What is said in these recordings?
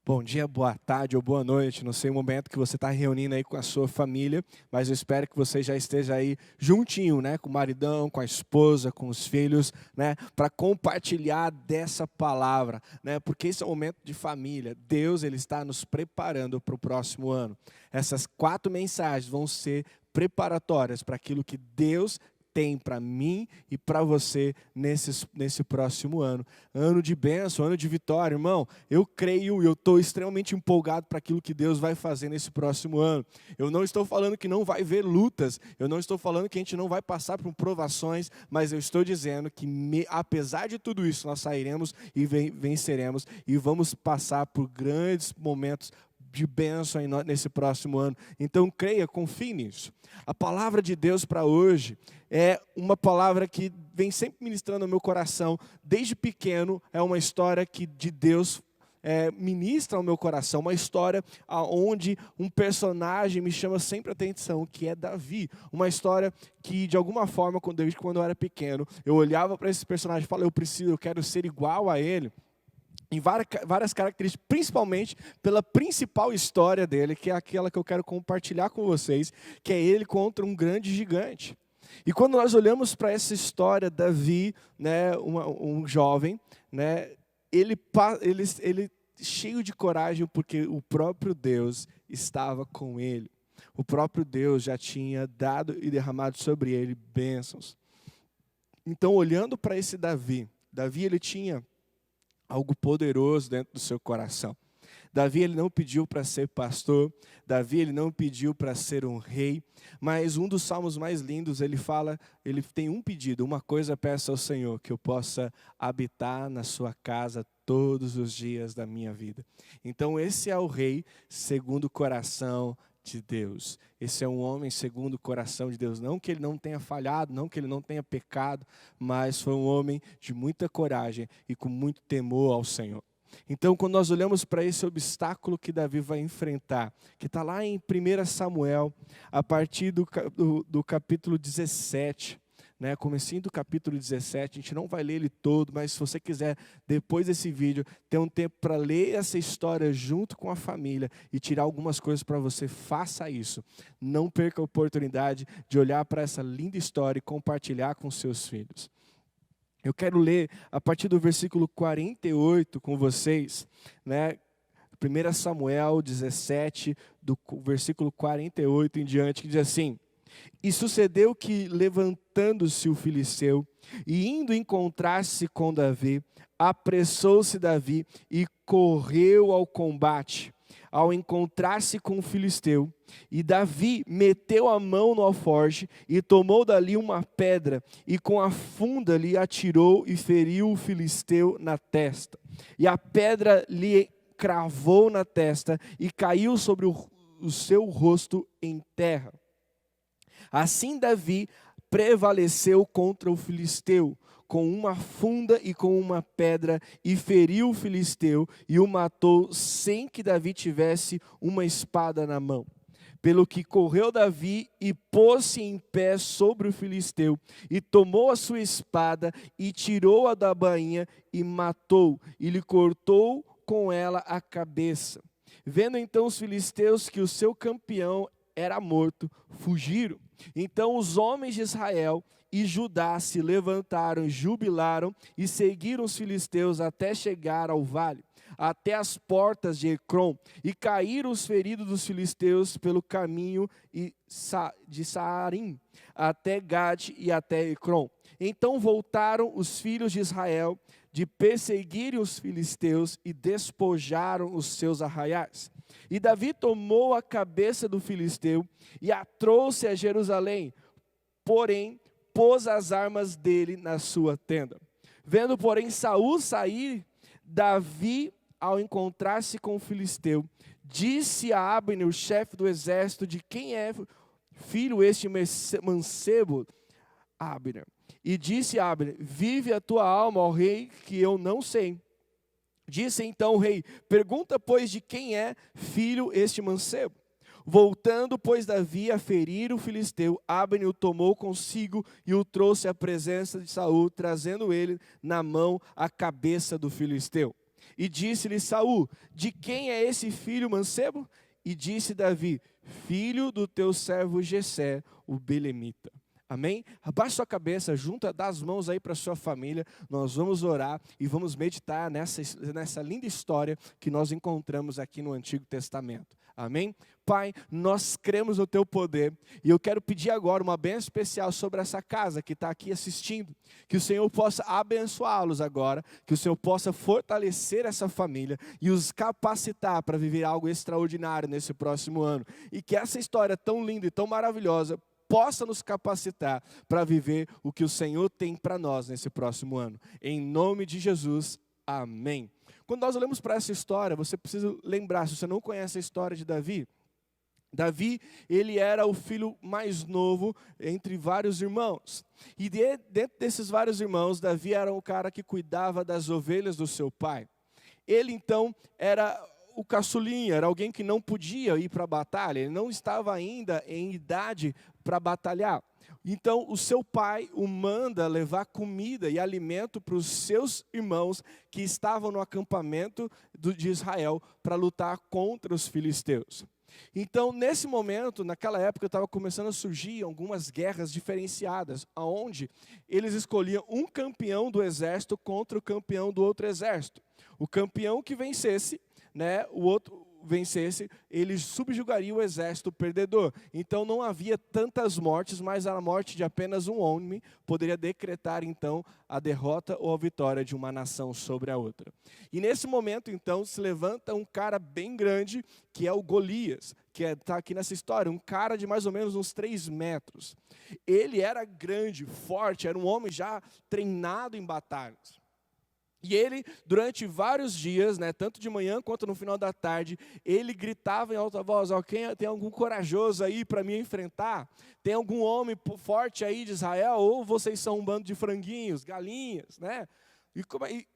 Bom dia, boa tarde ou boa noite. Não sei o momento que você está reunindo aí com a sua família, mas eu espero que você já esteja aí juntinho, né, com o maridão, com a esposa, com os filhos, né, para compartilhar dessa palavra, né, porque esse é um momento de família. Deus, ele está nos preparando para o próximo ano. Essas 4 mensagens vão ser preparatórias para aquilo que Deus tem para mim e para você nesse próximo ano. Ano de bênção, ano de vitória, irmão. Eu creio e eu estou extremamente empolgado para aquilo que Deus vai fazer nesse próximo ano. Eu não estou falando que não vai haver lutas, eu não estou falando que a gente não vai passar por provações, mas eu estou dizendo que apesar de tudo isso, nós sairemos e venceremos e vamos passar por grandes momentos de bênção nesse próximo ano. Então creia, confie nisso. A palavra de Deus para hoje é uma palavra que vem sempre ministrando no meu coração. Desde pequeno é uma história que de Deus ministra ao meu coração, uma história onde um personagem me chama sempre a atenção, que é Davi. Uma história que, de alguma forma, desde quando eu era pequeno, eu olhava para esse personagem e falava, eu quero ser igual a ele. Em várias características, principalmente pela principal história dele, que é aquela que eu quero compartilhar com vocês, que é ele contra um grande gigante. E quando nós olhamos para essa história, Davi, né, um jovem, né, ele cheio de coragem, porque o próprio Deus estava com ele. O próprio Deus já tinha dado e derramado sobre ele bênçãos. Então, olhando para esse Davi, ele tinha algo poderoso dentro do seu coração. Davi, ele não pediu para ser pastor, Davi, ele não pediu para ser um rei, mas um dos salmos mais lindos, ele tem um pedido, uma coisa peço ao Senhor, que eu possa habitar na sua casa todos os dias da minha vida. Então esse é o rei segundo o coração de Deus. Esse é um homem segundo o coração de Deus. Não que ele não tenha falhado, não que ele não tenha pecado, mas foi um homem de muita coragem e com muito temor ao Senhor. Então, quando nós olhamos para esse obstáculo que Davi vai enfrentar, que está lá em 1 Samuel, a partir do capítulo 17, né, comecinho do capítulo 17, a gente não vai ler ele todo, mas se você quiser, depois desse vídeo, ter um tempo para ler essa história junto com a família e tirar algumas coisas para você, faça isso. Não perca a oportunidade de olhar para essa linda história e compartilhar com seus filhos. Eu quero ler a partir do versículo 48 com vocês, né? 1 Samuel 17, do versículo 48 em diante, que diz assim: E sucedeu que, levantando-se o filisteu e indo encontrar-se com Davi, apressou-se Davi e correu ao combate, ao encontrar-se com o filisteu. E Davi meteu a mão no alforje e tomou dali uma pedra e com a funda lhe atirou e feriu o filisteu na testa. E a pedra lhe cravou na testa e caiu sobre o seu rosto em terra. Assim Davi prevaleceu contra o filisteu, com uma funda e com uma pedra, e feriu o filisteu e o matou sem que Davi tivesse uma espada na mão. Pelo que correu Davi e pôs-se em pé sobre o filisteu, e tomou a sua espada e tirou-a da bainha e matou, e lhe cortou com ela a cabeça. Vendo então os filisteus que o seu campeão era morto, fugiram. Então os homens de Israel e Judá se levantaram, jubilaram e seguiram os filisteus até chegar ao vale, até as portas de Ecrom, e caíram os feridos dos filisteus pelo caminho de Saarim, até Gade e até Ecrom. Então voltaram os filhos de Israel de perseguirem os filisteus e despojaram os seus arraiais. E Davi tomou a cabeça do filisteu e a trouxe a Jerusalém, porém pôs as armas dele na sua tenda. Vendo, porém, Saul sair, Davi, ao encontrar-se com o filisteu, disse a Abner, o chefe do exército, de quem é filho este mancebo, Abner. E disse a Abner: vive a tua alma, ó rei, que eu não sei. Disse então o rei: pergunta, pois, de quem é filho este mancebo? Voltando, pois, Davi a ferir o filisteu, Abner o tomou consigo e o trouxe à presença de Saul, trazendo ele na mão a cabeça do filisteu. E disse-lhe Saul: de quem é esse filho mancebo? E disse Davi: filho do teu servo Jessé, o belemita. Amém? Abaixe sua cabeça, junta, dá as mãos aí para sua família. Nós vamos orar e vamos meditar nessa linda história que nós encontramos aqui no Antigo Testamento. Amém? Pai, nós cremos no Teu poder e eu quero pedir agora uma bênção especial sobre essa casa que está aqui assistindo. Que o Senhor possa abençoá-los agora, que o Senhor possa fortalecer essa família e os capacitar para viver algo extraordinário nesse próximo ano. E que essa história tão linda e tão maravilhosa possa nos capacitar para viver o que o Senhor tem para nós nesse próximo ano. Em nome de Jesus, amém. Quando nós olhamos para essa história, você precisa lembrar, se você não conhece a história de Davi, ele era o filho mais novo entre vários irmãos. E dentro desses vários irmãos, Davi era o cara que cuidava das ovelhas do seu pai. Ele então era o caçulinha, era alguém que não podia ir para a batalha, ele não estava ainda em idade para batalhar. Então o seu pai o manda levar comida e alimento para os seus irmãos que estavam no acampamento de Israel para lutar contra os filisteus. Então, nesse momento, naquela época, estava começando a surgir algumas guerras diferenciadas, onde eles escolhiam um campeão do exército contra o campeão do outro exército. O campeão que vencesse, o outro vencesse, ele subjugaria o exército perdedor. Então não havia tantas mortes, mas a morte de apenas um homem poderia decretar então a derrota ou a vitória de uma nação sobre a outra. E nesse momento então se levanta um cara bem grande, que é o Golias, que está aqui nessa história, um cara de mais ou menos uns 3 metros. Ele era grande, forte, era um homem já treinado em batalhas. E ele, durante vários dias, tanto de manhã quanto no final da tarde, ele gritava em alta voz: quem tem algum corajoso aí para me enfrentar? Tem algum homem forte aí de Israel? Ou vocês são um bando de franguinhos, galinhas,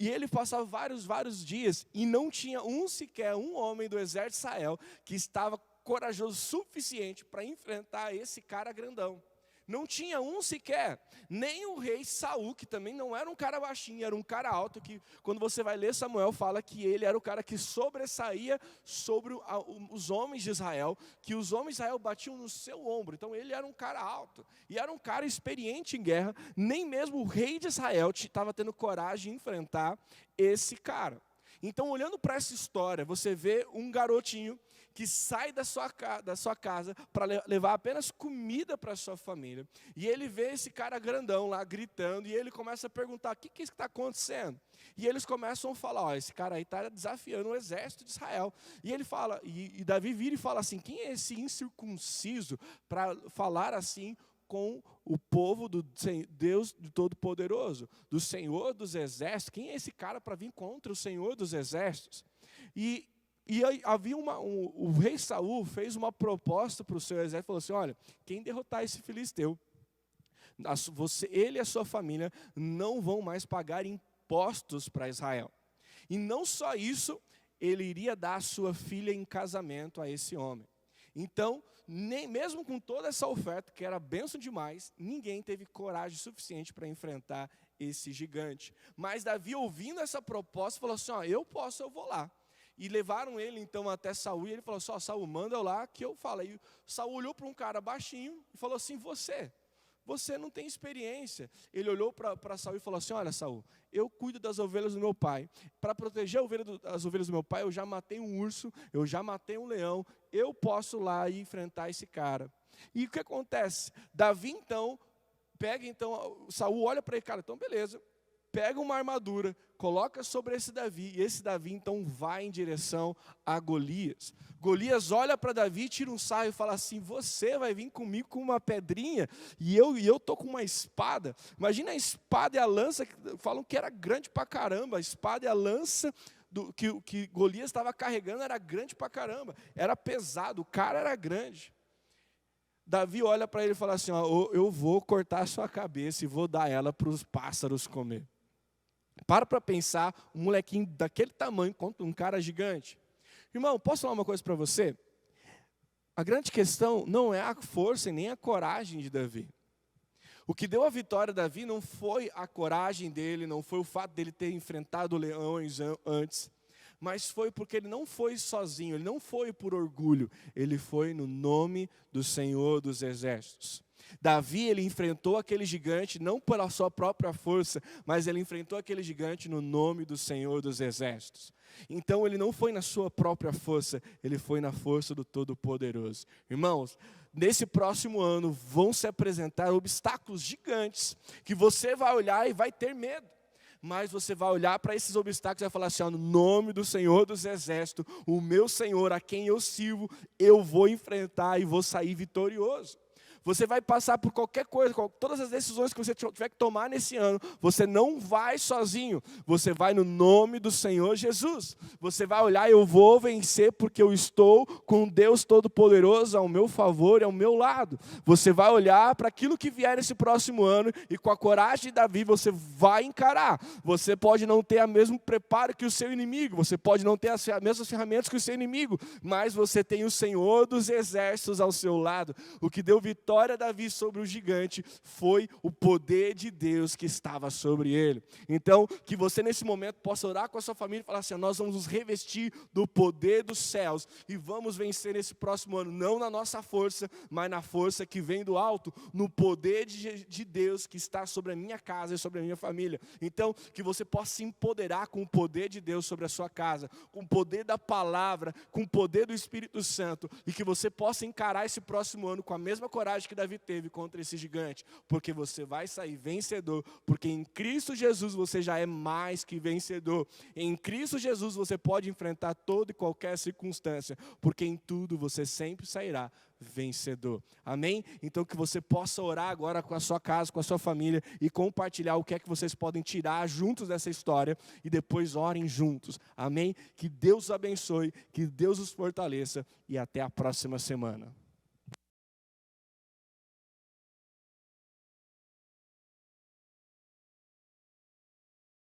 E ele passava vários dias e não tinha sequer um homem do exército de Israel que estava corajoso o suficiente para enfrentar esse cara grandão. Não tinha um sequer, nem o rei Saul, que também não era um cara baixinho, era um cara alto, que quando você vai ler Samuel, fala que ele era o cara que sobressaía sobre os homens de Israel, que os homens de Israel batiam no seu ombro. Então ele era um cara alto, e era um cara experiente em guerra. Nem mesmo o rei de Israel estava tendo coragem de enfrentar esse cara. Então, olhando para essa história, você vê um garotinho que sai da sua casa para levar apenas comida para a sua família. E ele vê esse cara grandão lá gritando, e ele começa a perguntar: o que está acontecendo? E eles começam a falar: esse cara aí está desafiando o exército de Israel. E ele fala, e Davi vira e fala assim: quem é esse incircunciso para falar assim com o povo do Deus Todo-Poderoso, do Senhor dos Exércitos? Quem é esse cara para vir contra o Senhor dos Exércitos? E havia o rei Saul fez uma proposta para o seu exército, falou assim: olha, quem derrotar esse filisteu, ele e a sua família não vão mais pagar impostos para Israel. E não só isso, ele iria dar a sua filha em casamento a esse homem. Então, nem mesmo com toda essa oferta, que era bênção demais, ninguém teve coragem suficiente para enfrentar esse gigante. Mas Davi, ouvindo essa proposta, falou assim: eu vou lá. E levaram ele então até Saul, e ele falou assim: Saul, manda eu lá que eu falo. E Saul olhou para um cara baixinho e falou assim: você não tem experiência. Ele olhou para Saul e falou assim: olha, Saul, eu cuido das ovelhas do meu pai. Para proteger as ovelhas do meu pai, eu já matei um urso, eu já matei um leão, eu posso lá e enfrentar esse cara. E o que acontece? Davi então, Saul olha para ele: cara, então beleza. Pega uma armadura, coloca sobre esse Davi, e esse Davi então vai em direção a Golias. Golias olha para Davi, tira um sarro e fala assim: você vai vir comigo com uma pedrinha, e eu estou com uma espada. Imagina a espada e a lança, que falam que era grande pra caramba. A espada e a lança que Golias estava carregando era grande pra caramba, era pesado, o cara era grande. Davi olha para ele e fala assim: eu vou cortar a sua cabeça e vou dar ela para os pássaros comer. Para pensar, um molequinho daquele tamanho contra um cara gigante. Irmão, posso falar uma coisa para você? A grande questão não é a força e nem a coragem de Davi. O que deu a vitória a Davi não foi a coragem dele, não foi o fato dele ter enfrentado leões antes, mas foi porque ele não foi sozinho, ele não foi por orgulho, ele foi no nome do Senhor dos Exércitos. Davi, ele enfrentou aquele gigante não pela sua própria força, mas ele enfrentou aquele gigante no nome do Senhor dos Exércitos. Então ele não foi na sua própria força, ele foi na força do Todo-Poderoso. Irmãos, nesse próximo ano vão se apresentar obstáculos gigantes, que você vai olhar e vai ter medo. Mas você vai olhar para esses obstáculos e vai falar assim, ó, no nome do Senhor dos Exércitos, o meu Senhor, a quem eu sirvo, eu vou enfrentar e vou sair vitorioso. Você vai passar por qualquer coisa, todas as decisões que você tiver que tomar nesse ano, você não vai sozinho, você vai no nome do Senhor Jesus. Você vai olhar, eu vou vencer porque eu estou com Deus Todo-Poderoso ao meu favor e ao meu lado. Você vai olhar para aquilo que vier nesse próximo ano e com a coragem de Davi você vai encarar. Você pode não ter o mesmo preparo que o seu inimigo, você pode não ter as mesmas ferramentas que o seu inimigo, mas você tem o Senhor dos Exércitos ao seu lado. O que deu vitória a Davi sobre o gigante foi o poder de Deus que estava sobre ele. Então, que você nesse momento possa orar com a sua família e falar assim, nós vamos nos revestir do poder dos céus e vamos vencer nesse próximo ano, não na nossa força, mas na força que vem do alto, no poder de Deus que está sobre a minha casa e sobre a minha família. Então, que você possa se empoderar com o poder de Deus sobre a sua casa, com o poder da palavra, com o poder do Espírito Santo, e que você possa encarar esse próximo ano com a mesma coragem que Davi teve contra esse gigante, porque você vai sair vencedor, porque em Cristo Jesus você já é mais que vencedor. Em Cristo Jesus você pode enfrentar toda e qualquer circunstância, porque em tudo você sempre sairá vencedor. Amém? Então que você possa orar agora com a sua casa, com a sua família e compartilhar o que é que vocês podem tirar juntos dessa história e depois orem juntos. Amém? Que Deus os abençoe, que Deus os fortaleça e até a próxima semana.